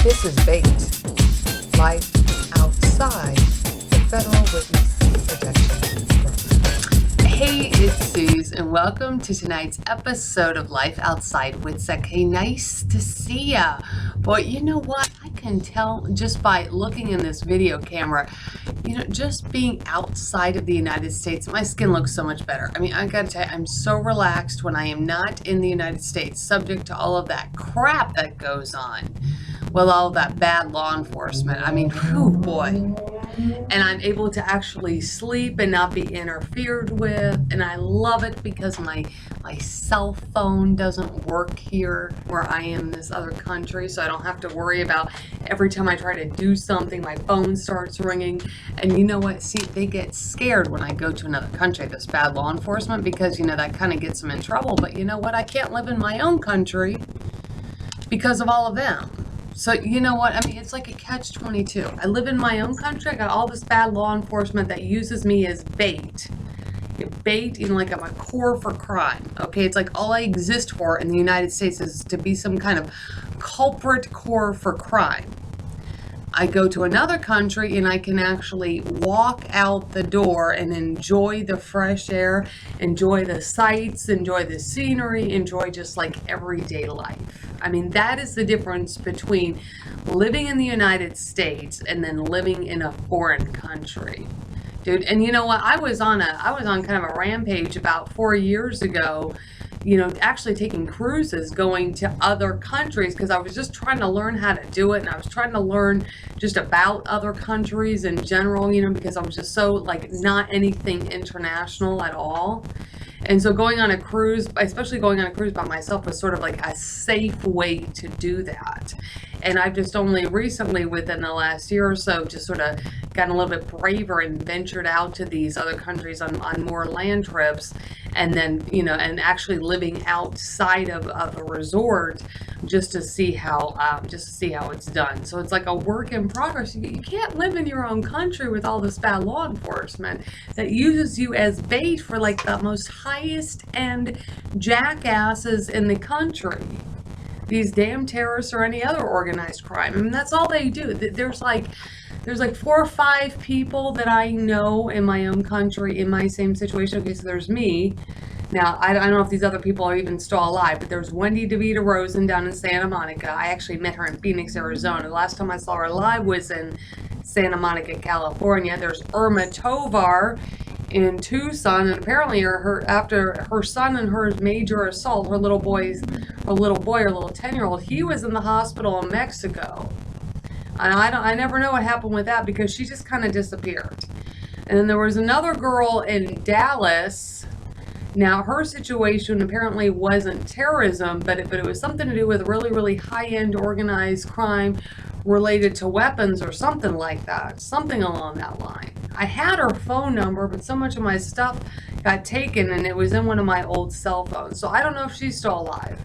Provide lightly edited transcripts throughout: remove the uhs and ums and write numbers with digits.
This is Bait, life outside the Federal Witness Protection Program. Hey, it's Suze, and welcome to tonight's episode of Life Outside with Sec. Hey, nice to see ya. Boy, you know what? I can tell just by looking in this video camera, just being outside of the United States, my skin looks so much better. I mean, I gotta tell you, I'm so relaxed when I am not in the United States, subject to all of that crap that goes on. Well, all that bad law enforcement. I mean, whew, boy. And I'm able to actually sleep and not be interfered with. And I love it because my cell phone doesn't work here where I am in this other country. So I don't have to worry about every time I try to do something, my phone starts ringing. And you know what? See, they get scared when I go to another country, this bad law enforcement, because, that kind of gets them in trouble. But you know what? I can't live in my own country because of all of them. So, you know what? I mean, it's like a catch-22. I live in my own country. I got all this bad law enforcement that uses me as bait. Bait, like I'm a core for crime. Okay, it's like all I exist for in the United States is to be some kind of culprit core for crime. I go to another country and I can actually walk out the door and enjoy the fresh air, enjoy the sights, enjoy the scenery, enjoy just like everyday life. I mean, that is the difference between living in the United States and then living in a foreign country. Dude, and you know what? I was on kind of a rampage about 4 years ago, actually taking cruises, going to other countries because I was just trying to learn how to do it. And I was trying to learn just about other countries in general, because I was just so not anything international at all. And so going on a cruise, especially going on a cruise by myself, was sort of like a safe way to do that. And I've just only recently, within the last year or so, just sort of gotten a little bit braver and ventured out to these other countries on more land trips. And then, and actually living outside of a resort just to see how it's done. So it's like a work in progress. You can't live in your own country with all this bad law enforcement that uses you as bait for the most highest end jackasses in the country. These damn terrorists or any other organized crime. I mean, that's all they do. There's 4 or 5 people that I know in my own country in my same situation. Okay, so there's me. Now, I don't know if these other people are even still alive, but there's Wendy DeVita Rosen down in Santa Monica. I actually met her in Phoenix, Arizona. The last time I saw her live was in Santa Monica, California. There's Irma Tovar in Tucson, and apparently after her son and her major assault, her little 10-year-old, he was in the hospital in Mexico. And I never know what happened with that because she just kind of disappeared. And then there was another girl in Dallas. Now, her situation apparently wasn't terrorism, but it was something to do with really, really high-end organized crime related to weapons or something like that, something along that line. I had her phone number, but so much of my stuff got taken, and it was in one of my old cell phones. So I don't know if she's still alive.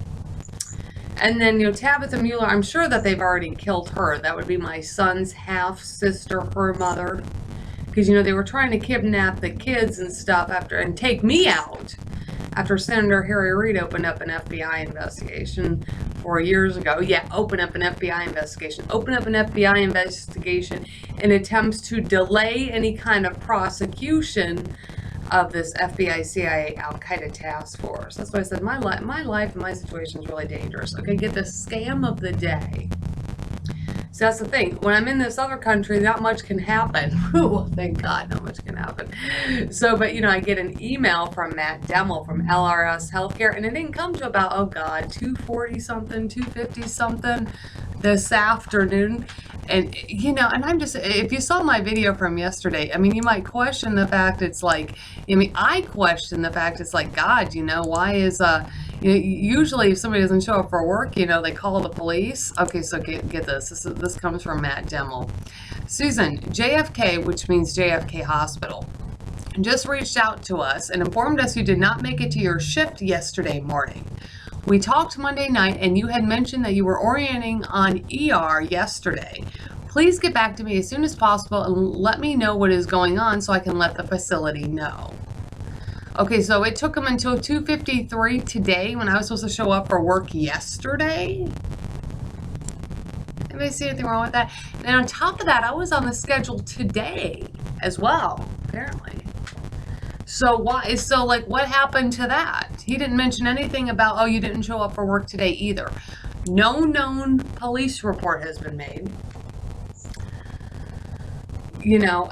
And then, Tabitha Mueller, I'm sure that they've already killed her. That would be my son's half-sister, her mother. Because, they were trying to kidnap the kids and stuff and take me out after Senator Harry Reid opened up an FBI investigation 4 years ago. Yeah, open up an FBI investigation in attempts to delay any kind of prosecution of this FBI, CIA, Al-Qaeda task force. That's why I said my life and my situation is really dangerous. Okay, get the scam of the day. So that's the thing. When I'm in this other country, not much can happen. Whew, thank God, not much can happen. So, but I get an email from Matt Demmel from LRS Healthcare, and it didn't come to about, 2:40 something, 2:50 something this afternoon. And, and I'm just, if you saw my video from yesterday, I mean, you might question the fact I question the fact it's like, God, why is, usually if somebody doesn't show up for work, they call the police. Okay, so get this. This comes from Matt Demmel. Susan, JFK, which means JFK Hospital, just reached out to us and informed us you did not make it to your shift yesterday morning. We talked Monday night and you had mentioned that you were orienting on ER yesterday. Please get back to me as soon as possible and let me know what is going on so I can let the facility know. Okay, so it took them until 2:53 today when I was supposed to show up for work yesterday. I anybody see anything wrong with that? And on top of that, I was on the schedule today as well, apparently. So why? So like, what happened to that? He didn't mention anything about, oh, you didn't show up for work today either. No known police report has been made. You know,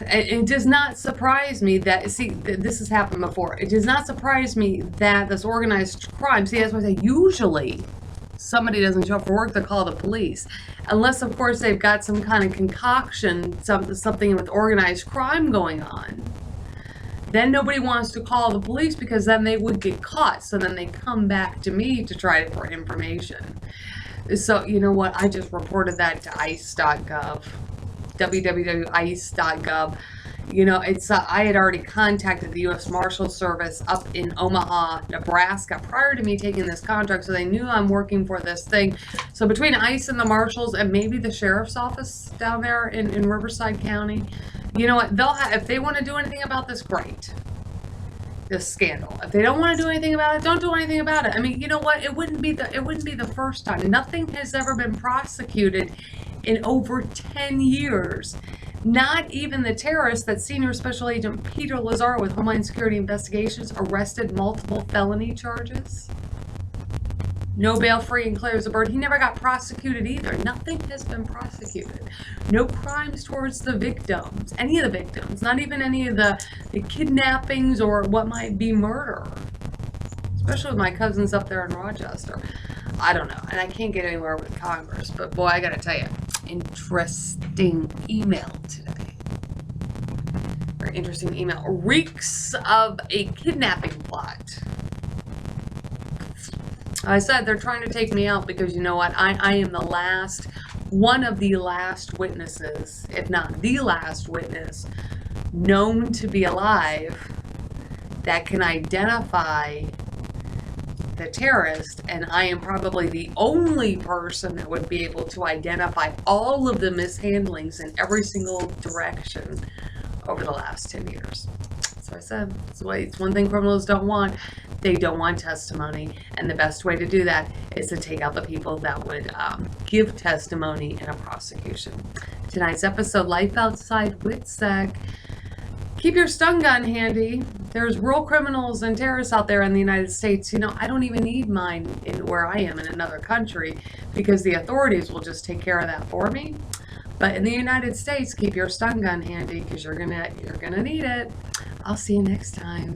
it does not surprise me that, see, this has happened before. It does not surprise me that this organized crime, see, that's why I say usually somebody doesn't show up for work, they call the police. Unless, of course, they've got some kind of concoction, something with organized crime going on. Then nobody wants to call the police because then they would get caught. So then they come back to me to try for information. So, you know what? I just reported that to ice.gov. www.ice.gov. You know, it's I had already contacted the U.S. Marshal Service up in Omaha, Nebraska, prior to me taking this contract, so they knew I'm working for this thing. So between ICE and the Marshals and maybe the Sheriff's Office down there in Riverside County, you know what? They'll have, if they want to do anything about this, great. This scandal. If they don't want to do anything about it, don't do anything about it. I mean, you know what? It wouldn't be the first time. Nothing has ever been prosecuted in over 10 years. Not even the terrorist that Senior Special Agent Peter Lazar with Homeland Security Investigations arrested multiple felony charges. No bail free and clear as a bird. He never got prosecuted either. Nothing has been prosecuted. No crimes towards the victims. Any of the victims. Not even any of the kidnappings or what might be murder. Especially with my cousins up there in Rochester. I don't know. And I can't get anywhere with Congress. But boy, I gotta tell you, interesting email today. Very interesting email. Reeks of a kidnapping plot. I said they're trying to take me out because, you know what, I am the last, one of the last witnesses, if not the last witness, known to be alive that can identify the terrorist, and I am probably the only person that would be able to identify all of the mishandlings in every single direction over the last 10 years. So I said, it's one thing criminals don't want. They don't want testimony, and the best way to do that is to take out the people that would give testimony in a prosecution. Tonight's episode, Life Outside with Sec. Keep your stun gun handy. There's real criminals and terrorists out there in the United States. You know, I don't even need mine in where I am in another country because the authorities will just take care of that for me. But in the United States, keep your stun gun handy because you're gonna need it. I'll see you next time.